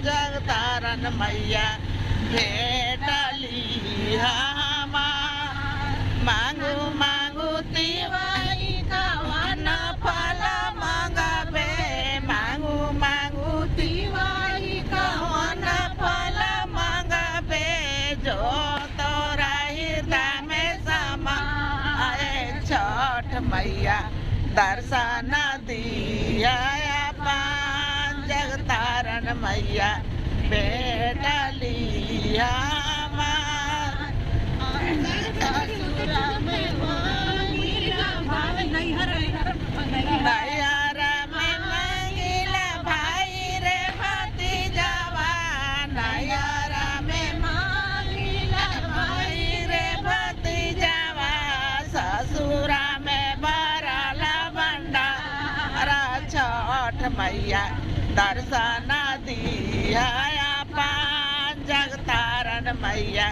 जगतारण मैया भेटली मागु मागु तिवारी कवन फल मगबे मागु मागु तिवारी कवन फल मगबे जो तोरा हृदय में समाए छठ मैया दर्शन दिया जगतारण मैया भेटली नैहर में मांगिला भाई रे भतीजवा नैहर में मांगिला भाई रे भतीजवा ससुरा में भरल भंडारा छठ मैया दर्शन दिया जगतारण मैया